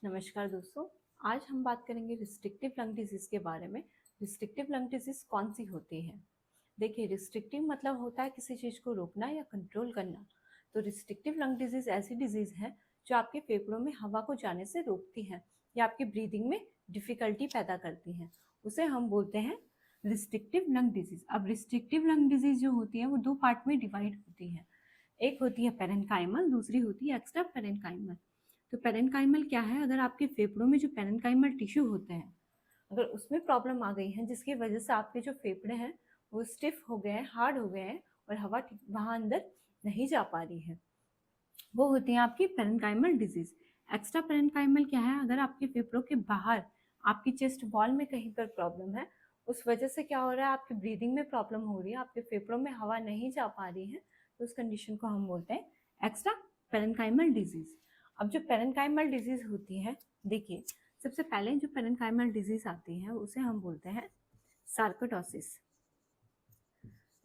नमस्कार दोस्तों। आज हम बात करेंगे रिस्ट्रिक्टिव लंग डिजीज़ के बारे में। रिस्ट्रिक्टिव लंग डिजीज़ कौन सी होती है? देखिए, रिस्ट्रिक्टिव मतलब होता है किसी चीज़ को रोकना या कंट्रोल करना। तो रिस्ट्रिक्टिव लंग डिजीज़ ऐसी डिजीज़ है जो आपके फेफड़ों में हवा को जाने से रोकती है या आपकी ब्रीदिंग में डिफ़िकल्टी पैदा करती है। उसे हम बोलते हैं रिस्ट्रिक्टिव लंग डिजीज़। अब रिस्ट्रिक्टिव लंग डिजीज़ जो होती है वो दो पार्ट में डिवाइड होती है। एक होती है पेरेन्काइमल, दूसरी होती है एक्स्ट्रा पेरेन्काइमल। तो पेरेन्काइमल क्या है? अगर आपके फेफड़ों में जो पेरेन्काइमल टिश्यू होते हैं, अगर उसमें प्रॉब्लम आ गई है जिसकी वजह से आपके जो फेफड़े हैं वो स्टिफ हो गए हैं, हार्ड हो गए हैं और हवा वहाँ अंदर नहीं जा पा रही है, वो होती है आपकी पेरेन्काइमल डिजीज। एक्स्ट्रा पेरेन्काइमल क्या है? अगर आपके फेफड़ों के बाहर आपकी चेस्ट वॉल में कहीं पर प्रॉब्लम है, उस वजह से क्या हो रहा है, आपकी ब्रीदिंग में प्रॉब्लम हो रही है, आपके फेफड़ों में हवा नहीं जा पा रही है, तो उस कंडीशन को हम बोलते हैं एक्स्ट्रा पेरेन्काइमल डिजीज। अब जो पेरेन्काइमल डिजीज होती है, देखिए सबसे पहले जो पेरेन्काइमल डिजीज आती है उसे हम बोलते हैं सार्कोइडोसिस।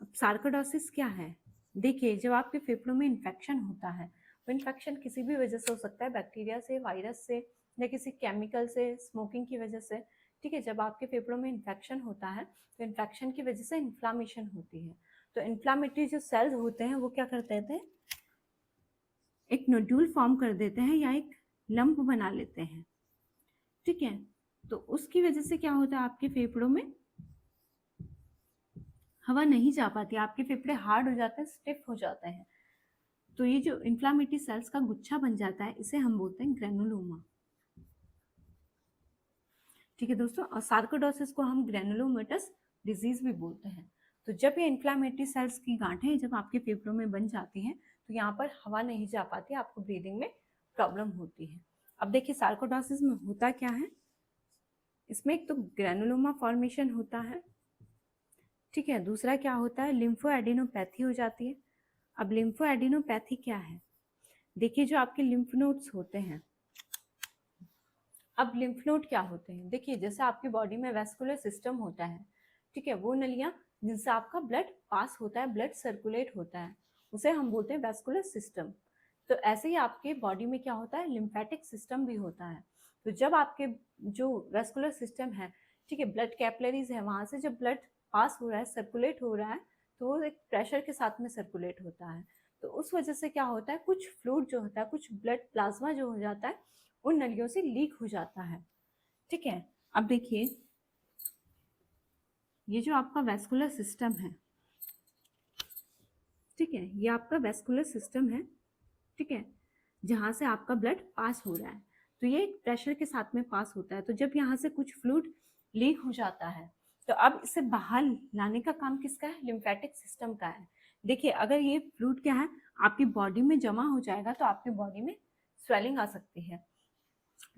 अब सार्कोइडोसिस क्या है? देखिए, जब आपके फेफड़ों में इन्फेक्शन होता है, वो इन्फेक्शन किसी भी वजह से हो सकता है, बैक्टीरिया से, वायरस से या किसी केमिकल से, स्मोकिंग की वजह से। ठीक है, जब आपके फेफड़ों में इन्फेक्शन होता है तो इन्फेक्शन की वजह से इन्फ्लामेशन होती है। तो इन्फ्लामेटरी जो सेल्स होते हैं वो क्या करते हैं, एक नोड्यूल फॉर्म कर देते हैं या एक लंप बना लेते हैं। ठीक है, तो उसकी वजह से क्या होता है, आपके फेफड़ों में हवा नहीं जा पाती, आपके फेफड़े हार्ड हो जाते हैं, स्टिफ हो जाते हैं। तो ये जो इन्फ्लामेटरी सेल्स का गुच्छा बन जाता है, इसे हम बोलते हैं ग्रेनुलोमा। ठीक है दोस्तों, और सार्कोइडोसिस को हम ग्रेनुलोमेटस डिजीज भी बोलते हैं। तो जब ये इन्फ्लामेटरी सेल्स की गांठें जब आपके फेफड़ों में बन जाती हैं तो यहाँ पर हवा नहीं जा पाती, आपको ब्रीदिंग में प्रॉब्लम होती है। अब देखिए, सार्कोइडोसिस में होता क्या है, इसमें एक तो ग्रेनुलोमा फॉर्मेशन होता है। ठीक है, दूसरा क्या होता है, लिम्फोएडिनोपैथी हो जाती है। अब लिम्फोएडिनोपैथी क्या है? देखिए, जो आपके लिम्फ नोड्स होते हैं, अब लिम्फ नोड क्या होते हैं? देखिए, जैसे आपकी बॉडी में वेस्कुलर सिस्टम होता है, ठीक है, वो नलियां जिनसे आपका ब्लड पास होता है, ब्लड सर्कुलेट होता है, उसे हम बोलते हैं वेस्कुलर सिस्टम। तो ऐसे ही आपके बॉडी में क्या होता है, लिम्फेटिक सिस्टम भी होता है। तो जब आपके जो वेस्कुलर सिस्टम है, ठीक है, ब्लड कैपिलरीज है, वहां से जब ब्लड पास हो रहा है, सर्कुलेट हो रहा है, तो वो एक प्रेशर के साथ में सर्कुलेट होता है। तो उस वजह से क्या होता है, कुछ फ्लूइड जो होता है, कुछ ब्लड प्लाज्मा जो हो जाता है, उन नलियों से लीक हो जाता है। ठीक है, अब देखिए, ये जो आपका वेस्कुलर सिस्टम है, ठीक है, ये आपका वेस्कुलर सिस्टम है, ठीक है, जहाँ से आपका ब्लड पास हो रहा है, तो ये एक प्रेशर के साथ में पास होता है। तो जब यहाँ से कुछ फ्लूइड लीक हो जाता है, तो अब इसे बाहर लाने का काम किसका है? लिम्फेटिक सिस्टम का है। देखिए, अगर ये फ्लूइड क्या है, आपकी बॉडी में जमा हो जाएगा तो आपकी बॉडी में स्वेलिंग आ सकती है।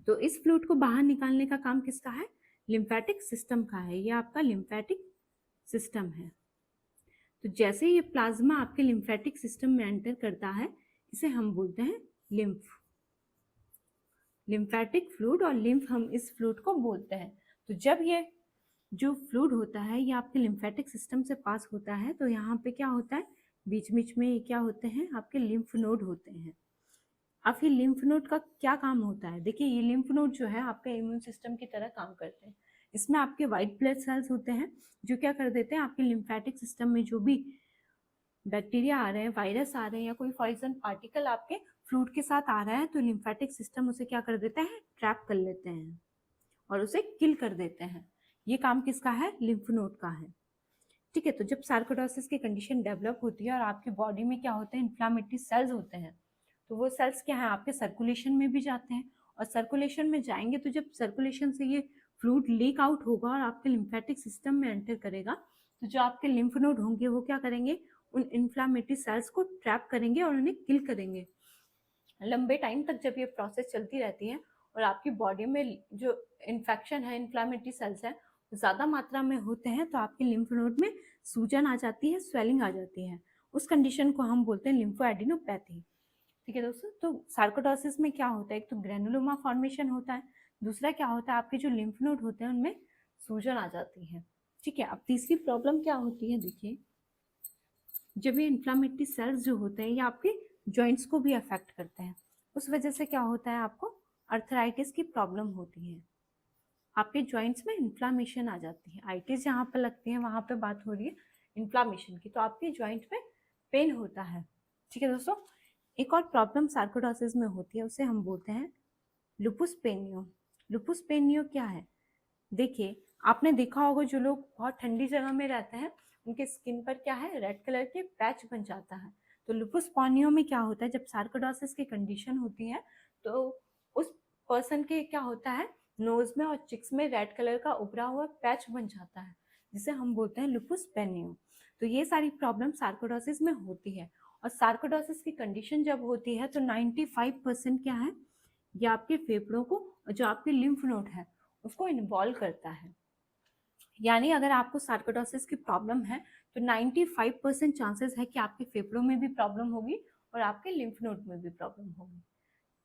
तो इस फ्लूइड को बाहर निकालने का काम किसका है? लिम्फेटिक सिस्टम का है। ये आपका लिम्फेटिक सिस्टम है। तो जैसे ये प्लाज्मा आपके लिम्फेटिक सिस्टम में एंटर करता है, इसे हम बोलते हैं लिम्फ, लिम्फेटिक फ्लूइड, और लिम्फ हम इस फ्लूइड को बोलते हैं। तो जब ये जो फ्लूइड होता है ये आपके लिम्फेटिक सिस्टम से पास होता है, तो यहाँ पे क्या होता है, बीच बीच में ये क्या होते हैं, आपके लिम्फ नोड होते हैं। अब ये लिम्फ नोड का क्या काम होता है? देखिए, ये लिम्फ नोड जो है आपके इम्यून सिस्टम की तरह काम करते हैं। इसमें आपके वाइट ब्लड सेल्स होते हैं जो क्या कर देते हैं, आपके लिम्फेटिक सिस्टम में जो भी बैक्टीरिया आ रहे हैं, वायरस आ रहे हैं या कोई पॉइजन पार्टिकल आपके फ्लूइड के साथ आ रहा है, तो लिम्फेटिक सिस्टम उसे क्या कर देते हैं, ट्रैप कर लेते हैं और उसे किल कर देते हैं। ये काम किसका है? लिम्फ नोड का है। ठीक है, तो जब सार्कोइडोसिस की कंडीशन डेवलप होती है और आपकी बॉडी में क्या होते हैं, इन्फ्लामेटरी सेल्स होते हैं, तो वो सेल्स क्या है, आपके सर्कुलेशन में भी जाते हैं, और सर्कुलेशन में जाएंगे तो जब सर्कुलेशन से ये फ्लूइड लीक आउट होगा और आपके लिम्फेटिक सिस्टम में एंटर करेगा, तो जो आपके लिम्फ नोड होंगे वो क्या करेंगे, उन इन्फ्लामेटरी सेल्स को ट्रैप करेंगे और उन्हें किल करेंगे। लंबे टाइम तक जब ये प्रोसेस चलती रहती है और आपकी बॉडी में जो इन्फेक्शन है, इन्फ्लामेटरी सेल्स है, ज़्यादा मात्रा में होते हैं, तो आपके लिम्फ नोड में सूजन आ जाती है, स्वेलिंग आ जाती है। उस कंडीशन को हम बोलते हैं लिम्फोएडिनोपैथी। ठीक है दोस्तों, तो सार्कोइडोसिस में क्या होता है, एक तो ग्रेनुलोमा फॉर्मेशन होता है, दूसरा क्या होता है, आपके जो लिम्फ नोड होते हैं उनमें सूजन आ जाती है। ठीक है, अब तीसरी प्रॉब्लम क्या होती है, देखिए, जब ये इन्फ्लामेटरी सेल्स जो होते हैं ये आपके जॉइंट्स को भी अफेक्ट करते हैं, उस वजह से क्या होता है, आपको अर्थराइटिस की प्रॉब्लम होती है, आपके जॉइंट्स में इन्फ्लामेशन आ जाती है। आइटिस जहाँ पर लगती है वहाँ पे बात हो रही है इन्फ्लामेशन की, तो आपके जॉइंट में पेन होता है। ठीक है दोस्तों, एक और प्रॉब्लम सार्कोइडोसिस में होती है, उसे हम बोलते हैं लुपुस पेनियो। लुपुस पेनियो क्या है? देखिए, आपने देखा होगा जो लोग बहुत ठंडी जगह में रहते हैं उनके स्किन पर क्या है, रेड कलर के पैच बन जाता है। तो लुपुस पेनियो में क्या होता है, जब सार्कोइडोसिस की कंडीशन होती है तो उस पर्सन के क्या होता है, नोज में और चिक्स में रेड कलर का उभरा हुआ पैच बन जाता है, जिसे हम बोलते हैं लुपुस पेनियो। तो ये सारी प्रॉब्लम सार्कोइडोसिस में होती है। और सार्कोइडोसिस की कंडीशन जब होती है तो 95% क्या है, ये आपके फेफड़ों को, जो आपके लिम्फ नोड है उसको इन्वॉल्व करता है। यानी अगर आपको सार्कोइडोसिस की प्रॉब्लम है तो 95% चांसेस है कि आपके फेफड़ों में भी प्रॉब्लम होगी और आपके लिम्फ नोड में भी प्रॉब्लम होगी।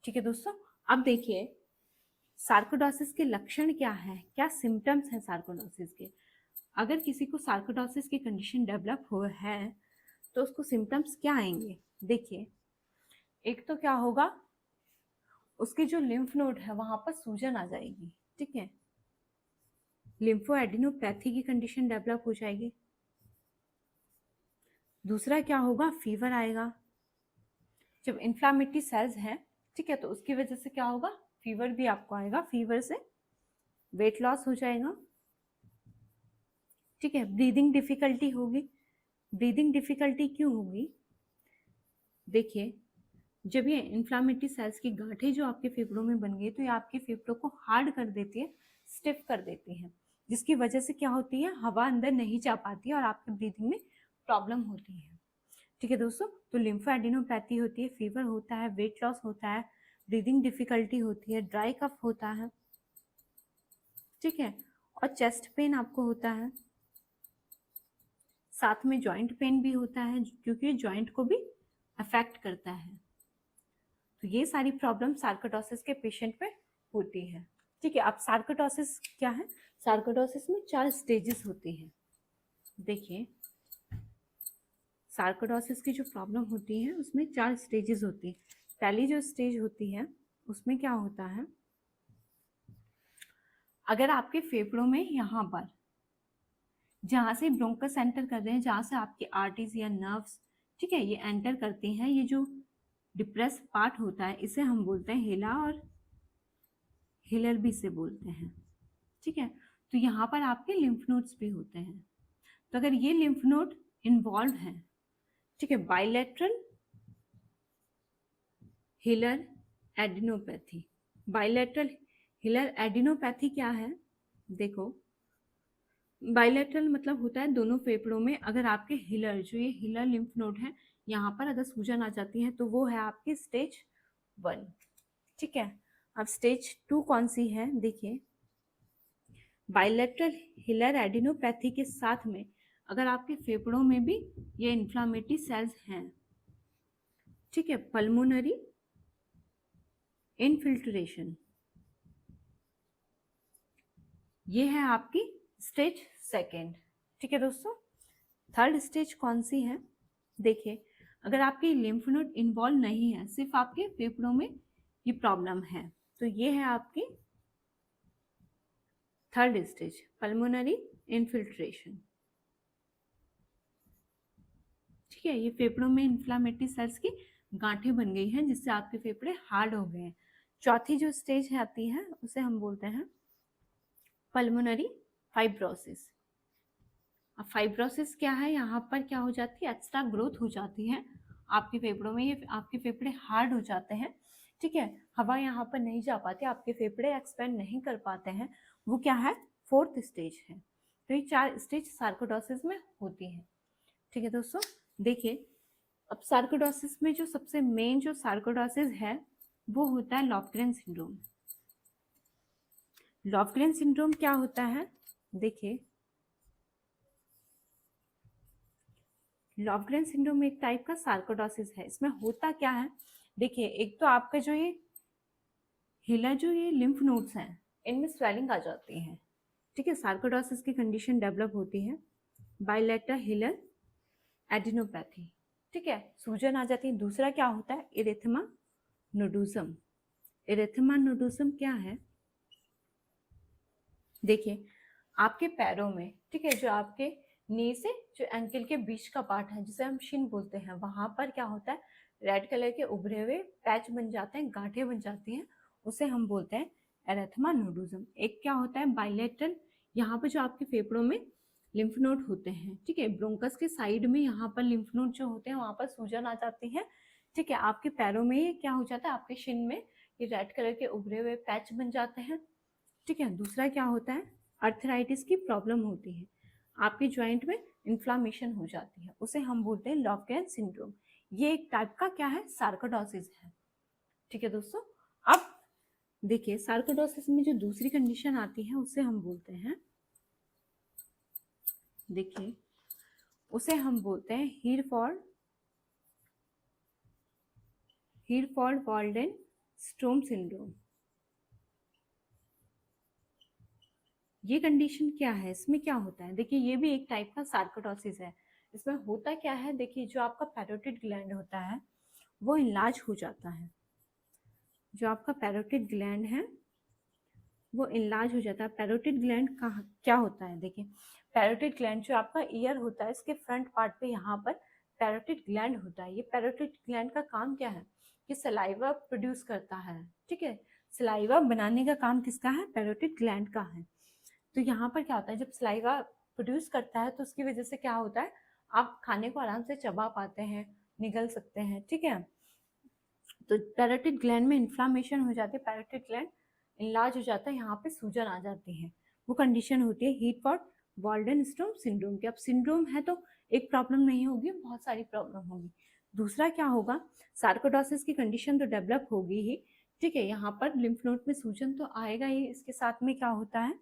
ठीक है दोस्तों, अब देखिए सार्कोइडोसिस के लक्षण क्या है, क्या सिम्टम्स हैं सार्कोइडोसिस के। अगर किसी को सार्कोइडोसिस की कंडीशन डेवलप हो है तो उसको सिम्टम्स क्या आएंगे। देखिए, एक तो क्या होगा, उसके जो लिम्फ नोड है वहां पर सूजन आ जाएगी। ठीक है, लिम्फोएडिनोपैथी की कंडीशन डेवलप हो जाएगी। दूसरा क्या होगा, फीवर आएगा। जब इन्फ्लामेटरी सेल्स हैं, ठीक है, तो उसकी वजह से क्या होगा, फीवर भी आपको आएगा। फीवर से वेट लॉस हो जाएगा। ठीक है, ब्रीदिंग डिफिकल्टी होगी। ब्रीदिंग डिफिकल्टी क्यों होगी, देखिए, जब ये इन्फ्लामेटरी सेल्स की गांठें जो आपके फेफड़ों में बन गई तो ये आपके फेफड़ों को हार्ड कर देती है, स्टिफ कर देती है, जिसकी वजह से क्या होती है, हवा अंदर नहीं जा पाती है और आपके ब्रीदिंग में प्रॉब्लम होती है। ठीक है दोस्तों, तो लिम्फोएडिनोपैथी होती है, फीवर होता है, वेट लॉस होता है, ब्रीदिंग डिफिकल्टी होती है, ड्राई कफ होता है। ठीक है, और चेस्ट पेन आपको होता है, साथ में जॉइंट पेन भी होता है क्योंकि जॉइंट को भी अफेक्ट करता है। तो ये सारी प्रॉब्लम सार्कोइडोसिस के पेशेंट में होती है। ठीक है, अब सार्कोइडोसिस क्या है, सार्कोइडोसिस में 4 स्टेजेस होती हैं। देखिए, सार्कोइडोसिस की जो प्रॉब्लम होती है उसमें 4 स्टेजेस होती है। पहली जो स्टेज होती है उसमें क्या होता है, अगर आपके फेफड़ों में यहाँ पर जहाँ से ब्रोंकस एंटर कर रहे हैं, जहाँ से आपकी आर्टरीज या नर्व्स, ठीक है, ये एंटर करती हैं, ये जो डिप्रेस पार्ट होता है इसे हम बोलते हैं हिला और हिलर भी से बोलते हैं। ठीक है, तो यहाँ पर आपके लिम्फ नोड्स भी होते हैं। तो अगर ये लिम्फ नोड इन्वॉल्व हैं, ठीक है, bilateral hilar adenopathy. Bilateral hilar adenopathy क्या है, देखो, बाइलेटरल मतलब होता है दोनों फेफड़ों में अगर आपके हिलर, जो ये हिलर लिम्फ नोड है, यहाँ पर अगर सूजन आ जाती है तो वो है आपकी स्टेज 1। ठीक है, अब स्टेज 2 कौन सी है, देखिए, बाइलेटरल हिलर एडिनोपैथी के साथ में अगर आपके फेफड़ों में भी ये इन्फ्लामेटरी सेल्स हैं, ठीक है, पल्मोनरी इनफिल्ट्रेशन, ये है आपकी स्टेज 2। ठीक है दोस्तों, थर्ड स्टेज कौन सी है, देखिए, अगर आपकी लिम्फ नोड इन्वॉल्व नहीं है, सिर्फ आपके फेफड़ों में ये प्रॉब्लम है, तो ये है आपकी थर्ड स्टेज, पल्मोनरी इनफिल्ट्रेशन। ठीक है, ये फेफड़ों में इन्फ्लामेटरी सेल्स की गांठें बन गई हैं जिससे आपके फेफड़े हार्ड हो गए हैं। चौथी जो स्टेज आती है उसे हम बोलते हैं पल्मोनरी फाइब्रोसिस। अब फाइब्रोसिस क्या है, यहाँ पर क्या हो जाती है, एक्स्ट्रा ग्रोथ हो जाती है आपके फेफड़ों में, ये आपके फेफड़े हार्ड हो जाते हैं। ठीक है, हवा यहाँ पर नहीं जा पाती, आपके फेफड़े एक्सपेंड नहीं कर पाते हैं, वो क्या है, 4th स्टेज है। तो ये 4 स्टेज सार्कोइडोसिस में होती है। ठीक है दोस्तों, देखिए, अब सार्कोइडोसिस में जो सबसे मेन जो सार्कोइडोसिस है वो होता है लॉफग्रेन सिंड्रोम। लॉफग्रेन सिंड्रोम क्या होता है, देखिए, लॉफग्रेन सिंड्रोम एक टाइप का सार्कोइडोसिस है। इसमें होता क्या है, देखिए, एक तो आपका जो ये हिला, जो ये लिम्फ नोड्स हैं, इनमें स्वेलिंग आ जाती है। ठीक है, सार्कोइडोसिस की कंडीशन डेवलप होती है, बाइलेटरल हिलर एडिनोपैथी। ठीक है, सूजन आ जाती है। दूसरा क्या होता है, इरिथमा नोडुसम। एरिथेमा नोडोसम क्या है? देखिए आपके पैरों में, ठीक है, जो आपके नी से जो एंकल के बीच का पार्ट है जिसे हम शिन बोलते हैं, वहां पर क्या होता है, रेड कलर के उभरे हुए पैच बन जाते हैं, गांठें बन जाती हैं, उसे हम बोलते हैं एरेथमा नोडोजम। एक क्या होता है बाइलेटरल, यहाँ पर जो आपके फेफड़ों में लिम्फ नोड होते हैं, ठीक है, ब्रोंकस के साइड में यहाँ पर लिम्फ नोड जो होते हैं वहां पर सूजन आ जाती है, ठीक है। आपके पैरों में ये क्या हो जाता है, आपके शिन में ये रेड कलर के उभरे हुए पैच बन जाते हैं, ठीक है। दूसरा क्या होता है, अर्थराइटिस की प्रॉब्लम होती है, आपके जॉइंट में इन्फ्लामेशन हो जाती है, उसे हम बोलते हैं लॉफ्गरेन सिंड्रोम। ये एक टाइप का क्या है, सार्कोडोसिस है, ठीक है दोस्तों। अब देखिए सार्कोडोसिस में जो दूसरी कंडीशन आती है उसे हम बोलते हैं, देखिए उसे हम बोलते हैं हीरफॉर्ड वाल्डेन स्ट्रोम सिंड्रोम। ये कंडीशन क्या है, इसमें क्या होता है, देखिए ये भी एक टाइप का सार्कोडोसिस है। इसमें होता क्या है, देखिए जो आपका पैरोटिड ग्लैंड होता है वो इनलार्ज हो जाता है, जो आपका पैरोटिड ग्लैंड है वो इनलार्ज हो जाता है। पैरोटिड ग्लैंड कहाँ क्या होता है, देखिए पैरोटिड ग्लैंड जो आपका ईयर होता है इसके फ्रंट पार्ट पे यहाँ पर पैरोटिड ग्लैंड होता है। ये पैरोटिड ग्लैंड का काम क्या है, ये सलाइवा प्रोड्यूस करता है, ठीक है। सलाइवा बनाने का काम किसका है, पैरोटिड ग्लैंड का है। तो यहाँ पर क्या होता है, जब सलाइवा प्रोड्यूस करता है तो उसकी वजह से क्या होता है, आप खाने को आराम से चबा पाते हैं, निगल सकते हैं, ठीक है। तो पैरोटिड ग्लैंड में इन्फ्लामेशन हो जाती है, पैरोटिड ग्लैंड इनलार्ज हो जाता है, यहाँ पे सूजन आ जाती है, वो कंडीशन होती है हीरफॉर्ड वाल्डेनस्ट्रोम सिंड्रोम की। अब सिंड्रोम है तो एक प्रॉब्लम नहीं होगी, बहुत सारी प्रॉब्लम होगी। दूसरा क्या होगा, सार्कोडोसिस की कंडीशन तो डेवलप होगी ही, ठीक है, यहाँ पर लिम्फ नोड में सूजन तो आएगा ही, इसके साथ में क्या होता है,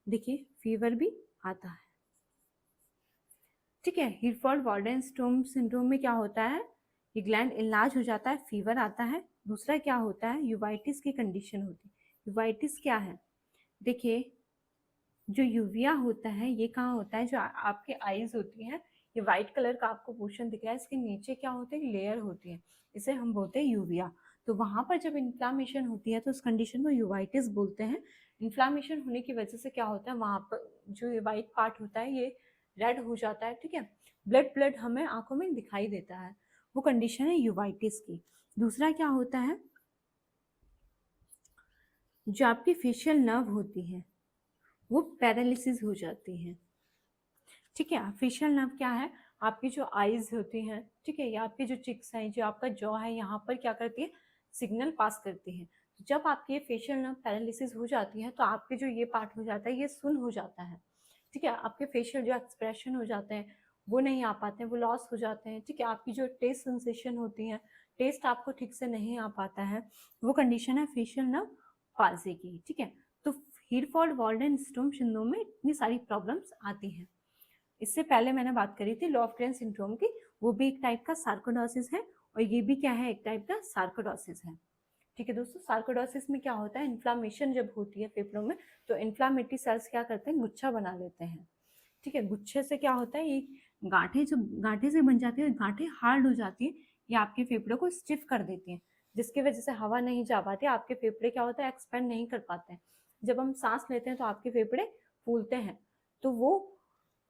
देखिए फीवर भी आता है, ठीक है। हीरफॉर्ड वाल्डेनस्ट्रोम सिंड्रोम में क्या होता है, ये ग्लैंड इनलार्ज हो जाता है, फीवर आता है। दूसरा क्या होता है, यूवाइटिस की कंडीशन होती है। यूवाइटिस क्या है, देखिए जो यूविया होता है ये कहाँ होता है, जो आपके आईज होती हैं, ये व्हाइट कलर का आपको पोर्शन दिख रहा है, इसके नीचे क्या होते हैं, लेयर होती है, इसे हम बोलते हैं यूविया। तो वहां पर जब इन्फ्लामेशन होती है तो उस कंडीशन को यूवाइटिस बोलते हैं। इन्फ्लामेशन होने की वजह से क्या होता है, वहां पर जो ये व्हाइट पार्ट होता है ये रेड हो जाता है, ठीक है, ब्लड ब्लड हमें आंखों में दिखाई देता है, वो कंडीशन है यूवाइटिस की। दूसरा क्या होता है, जो आपकी फेशियल नर्व होती है वो पैरालिसिस हो जाती है, ठीक है। फेशियल नर्व क्या है, आपकी जो आईज होती हैं, ठीक है, या आपके जो चिक्स हैं, जो आपका जॉ है, यहाँ पर क्या करती है, सिग्नल पास करती है। जब आपकी ये फेशियल नर्व पैरालिसिस हो जाती है तो आपके जो ये पार्ट हो जाता है ये सुन हो जाता है, ठीक है। आपके फेशियल जो एक्सप्रेशन हो जाते हैं वो नहीं आ पाते हैं, वो लॉस हो जाते हैं, ठीक है। आपकी जो टेस्ट सेंसेशन होती है, टेस्ट आपको ठीक से नहीं आ पाता है, वो कंडीशन है फेशियल नर्व पाल्सी की, ठीक है। तो हीरफॉर्ड वाल्डेनस्ट्रोम सिंड्रोम में इतनी सारी प्रॉब्लम्स आती हैं। इससे पहले मैंने बात करी थी लॉफ्ग्रेन सिंड्रोम की, वो भी एक टाइप का सार्कोडोसिस है, और ये भी क्या है, एक टाइप का सार्कोडोसिस है, ठीक है दोस्तों। सार्कोडोसिस में क्या होता है, इन्फ्लामेशन जब होती है फेफड़ों में तो इन्फ्लामेटरी सेल्स क्या करते हैं, गुच्छा बना लेते हैं, ठीक है। गुच्छे से क्या होता है, ये गांठें जो गांठे से बन जाती है, गांठें हार्ड हो जाती है, ये आपके फेफड़ों को स्टिफ कर देती हैं, जिसकी वजह से हवा नहीं जा पाती, आपके फेफड़े क्या होता है, एक्सपेंड नहीं कर पाते हैं। जब हम सांस लेते हैं तो आपके फेफड़े फूलते हैं, तो वो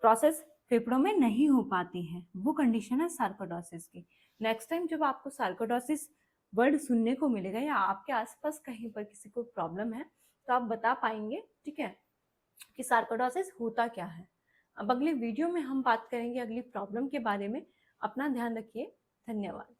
प्रोसेस फेफड़ों में नहीं हो पाती है, वो कंडीशन है सार्कोडोसिस की। नेक्स्ट टाइम जब आपको सार्कोडोसिस वर्ड सुनने को मिलेगा या आपके आसपास कहीं पर किसी को प्रॉब्लम है तो आप बता पाएंगे, ठीक है, कि सार्कोडोसिस होता क्या है। अब अगले वीडियो में हम बात करेंगे अगली प्रॉब्लम के बारे में। अपना ध्यान रखिए, धन्यवाद।